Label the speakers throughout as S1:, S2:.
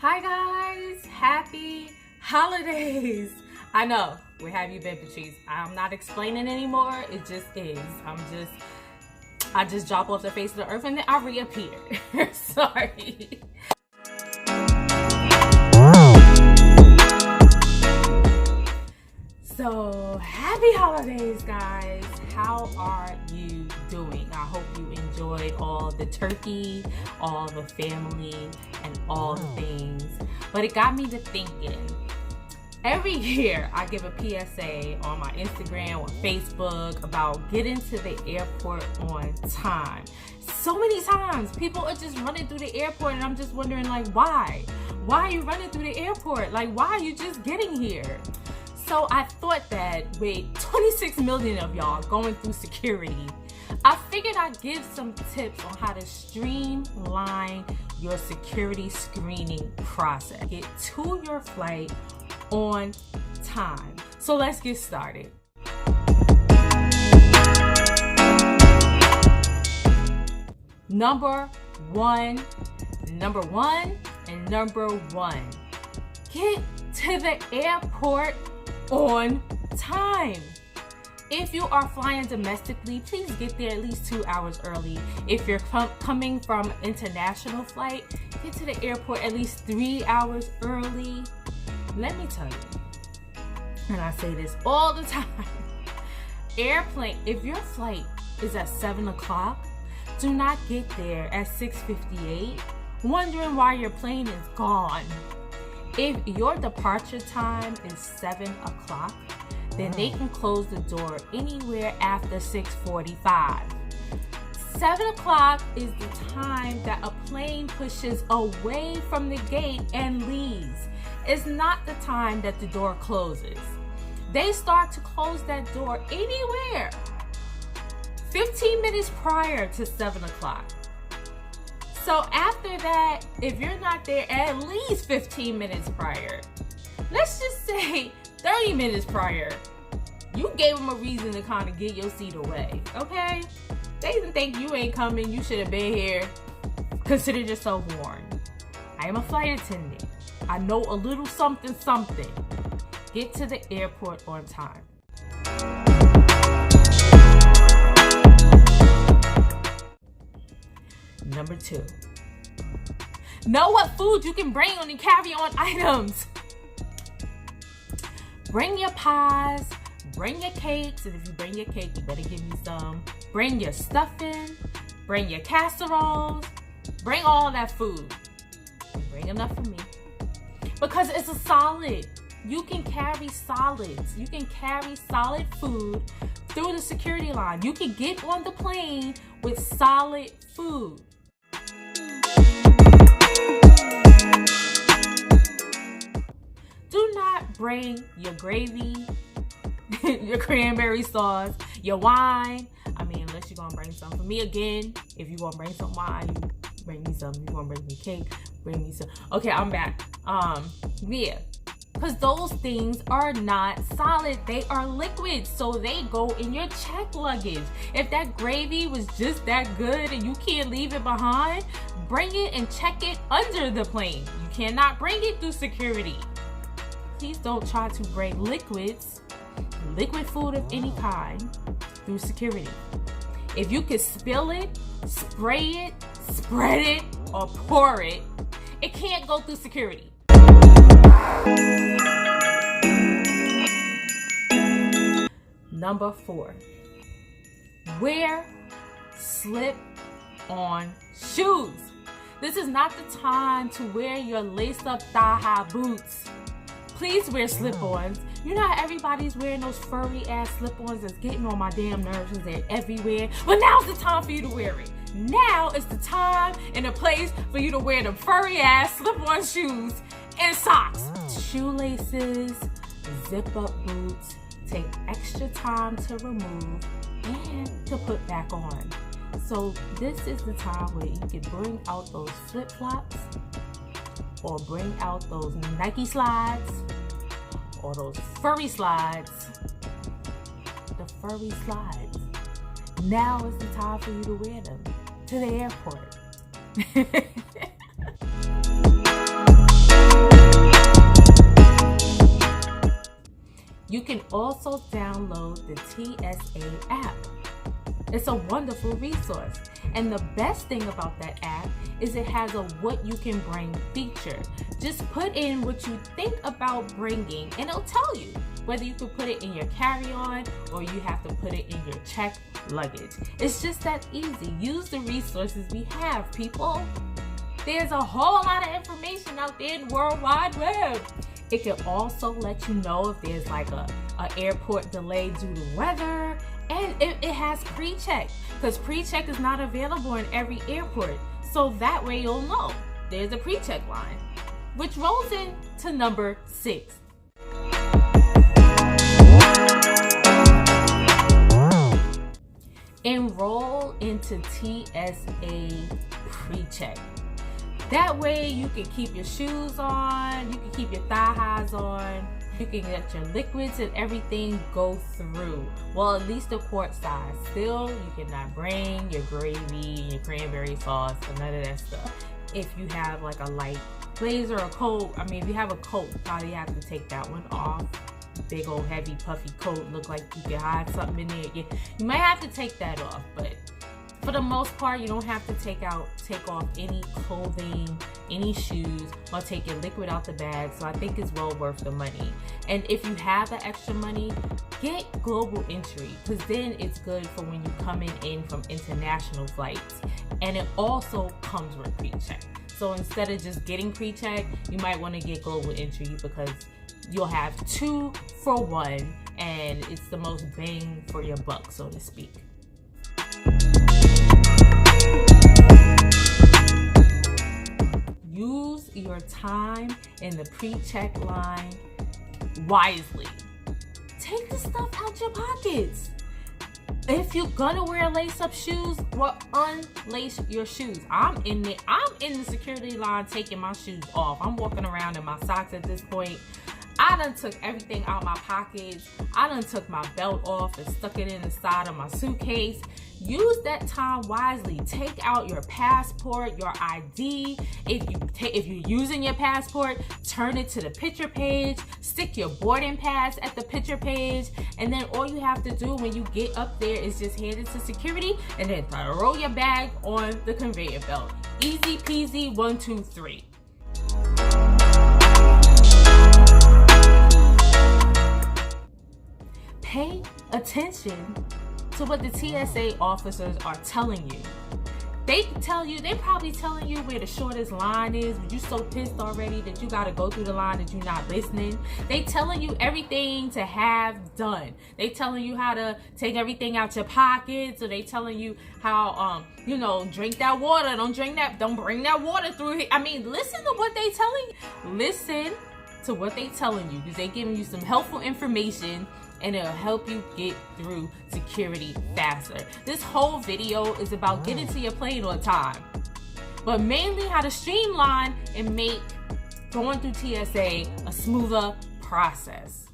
S1: Hi guys, happy holidays. I know, where have you been, Patrice? I'm not explaining anymore, it just is. I just drop off the face of the earth and then I reappear. Sorry. So, happy holidays guys. How are you doing? I hope you enjoyed all the turkey, all the family, and all the things. But it got me to thinking. Every year I give a PSA on my Instagram or Facebook about getting to the airport on time. So many times people are just running through the airport and I'm just wondering, like, why? Why are you running through the airport? Like, why are you just getting here? So I thought that with 26 million of y'all going through security, I figured I'd give some tips on how to streamline your security screening process. Get to your flight on time. So let's get started. Number one. Get to the airport on time. If you are flying domestically, please get there at least 2 hours early. If you're coming from international flight, get to the airport at least 3 hours early. Let me tell you, and I say this all the time, if your flight is at 7 o'clock, do not get there at 6:58 wondering why your plane is gone. If your departure time is 7 o'clock, then they can close the door anywhere after 6:45. 7 o'clock is the time that a plane pushes away from the gate and leaves. It's not the time that the door closes. They start to close that door anywhere 15 minutes prior to 7 o'clock. So after that, if you're not there at least 15 minutes prior, let's just say 30 minutes prior, you gave them a reason to kind of get your seat away, okay? They didn't think you ain't coming, you should have been here. Consider yourself warned. I am a flight attendant. I know a little something. Get to the airport on time. Number 2. Know what food you can bring on the carry-on items. Bring your pies, bring your cakes, and if you bring your cake, you better give me some. Bring your stuffing, bring your casseroles, bring all that food. Bring enough for me. Because it's a solid. You can carry solids. You can carry solid food through the security line. You can get on the plane with solid food. Do not bring your gravy, your cranberry sauce, your wine. I mean, unless you're gonna bring some for me again. If you're gonna bring some wine, you bring me some. If you're gonna bring me cake, bring me some. Okay, I'm back. Yeah. Because those things are not solid. They are liquid, so they go in your check luggage. If that gravy was just that good and you can't leave it behind, bring it and check it under the plane. You cannot bring it through security. Please don't try to bring liquid food of any kind through security. If you can spill it, spray it, spread it, or pour it, it can't go through security. Number 4, wear slip-on shoes. This is not the time to wear your lace-up thigh-high boots. Please wear slip-ons. You know how everybody's wearing those furry-ass slip-ons that's getting on my damn nerves and they're everywhere? But now's the time for you to wear it. Now is the time and the place for you to wear the furry-ass slip-on shoes and socks. Shoelaces, zip-up boots take extra time to remove and to put back on. So this is the time where you can bring out those flip-flops or bring out those Nike slides or those furry slides. The furry slides. Now is the time for you to wear them to the airport. You can also download the TSA app. It's a wonderful resource. And the best thing about that app is it has a what you can bring feature. Just put in what you think about bringing and it'll tell you whether you can put it in your carry-on or you have to put it in your checked luggage. It's just that easy. Use the resources we have, people. There's a whole lot of information out there in the World Wide Web. It can also let you know if there's like a airport delay due to weather. And it has Precheck, because Precheck is not available in every airport. So that way you'll know there's a Precheck line, which rolls into number 6. Enroll into TSA Precheck. That way you can keep your shoes on, you can keep your thigh highs on, you can let your liquids and everything go through. Well, at least the quart size. Still, you cannot bring your gravy, your cranberry sauce, or none of that stuff. If you have like a light blazer or coat, if you have a coat, probably have to take that one off. Big old heavy puffy coat, look like you can hide something in there. You might have to take that off, but for the most part, you don't have to take off any clothing, any shoes, or take your liquid out the bag. So I think it's well worth the money. And if you have the extra money, get global entry, because then it's good for when you're coming in from international flights. And it also comes with Precheck. So instead of just getting Precheck, you might want to get global entry because you'll have 2 for 1, and it's the most bang for your buck, so to speak. Use your time in the Precheck line wisely. Take the stuff out your pockets. If you're gonna wear lace-up shoes, well, unlace your shoes. I'm in the security line taking my shoes off. I'm walking around in my socks at this point. I done took everything out my pockets. I done took my belt off and stuck it in the side of my suitcase. Use that time wisely. Take out your passport, your ID. If you're using your passport, turn it to the picture page. Stick your boarding pass at the picture page. And then all you have to do when you get up there is just hand it to security and then throw your bag on the conveyor belt. Easy peasy, 1, 2, 3. Pay attention to what the TSA officers are telling you. They're probably telling you where the shortest line is, but you're so pissed already that you gotta go through the line that you're not listening. They telling you everything to have done. They telling you how to take everything out your pockets, or they telling you how, drink that water, don't bring that water through here. Listen to what they telling you. Listen to what they telling you, because they giving you some helpful information and it'll help you get through security faster. This whole video is about getting to your plane on time, but mainly how to streamline and make going through TSA a smoother process.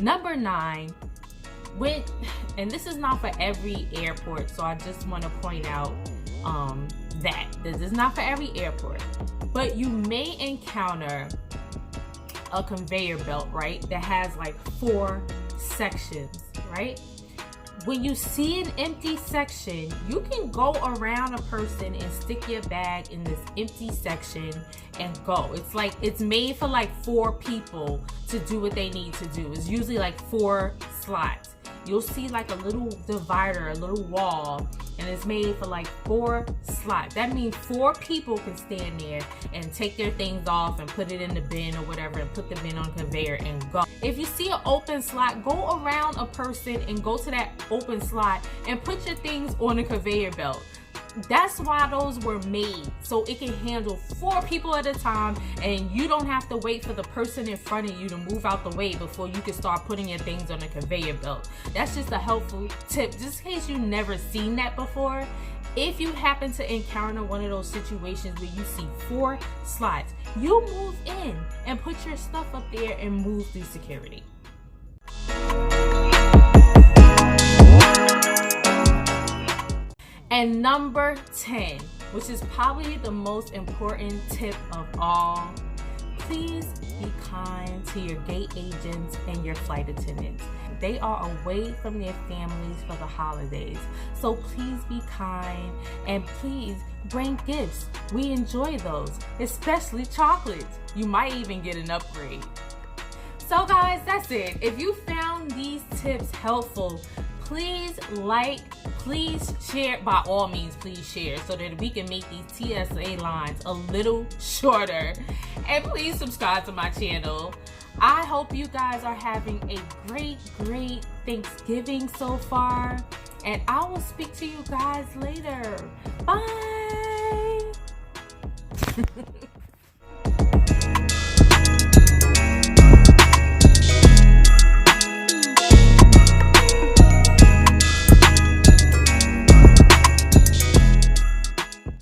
S1: Number 9, and this is not for every airport, so I just want to point out that this is not for every airport, but you may encounter a conveyor belt, right, that has like 4 sections, right? When you see an empty section, you can go around a person and stick your bag in this empty section and go. It's made for like 4 people to do what they need to do. It's usually like 4 slots. You'll see like a little divider, a little wall, and it's made for like 4 slots. That means 4 people can stand there and take their things off and put it in the bin or whatever and put the bin on conveyor and go. If you see an open slot, go around a person and go to that open slot and put your things on a conveyor belt. That's why those were made, so it can handle 4 people at a time, and you don't have to wait for the person in front of you to move out the way before you can start putting your things on the conveyor belt. That's just a helpful tip, just in case you've never seen that before. If you happen to encounter one of those situations where you see 4 slots, you move in and put your stuff up there and move through security. And number 10, which is probably the most important tip of all, please be kind to your gate agents and your flight attendants. They are away from their families for the holidays. So please be kind and please bring gifts. We enjoy those, especially chocolates. You might even get an upgrade. So guys, that's it. If you found these tips helpful, please like, please share, by all means, please share so that we can make these TSA lines a little shorter. And please subscribe to my channel. I hope you guys are having a great Thanksgiving so far. And I will speak to you guys later.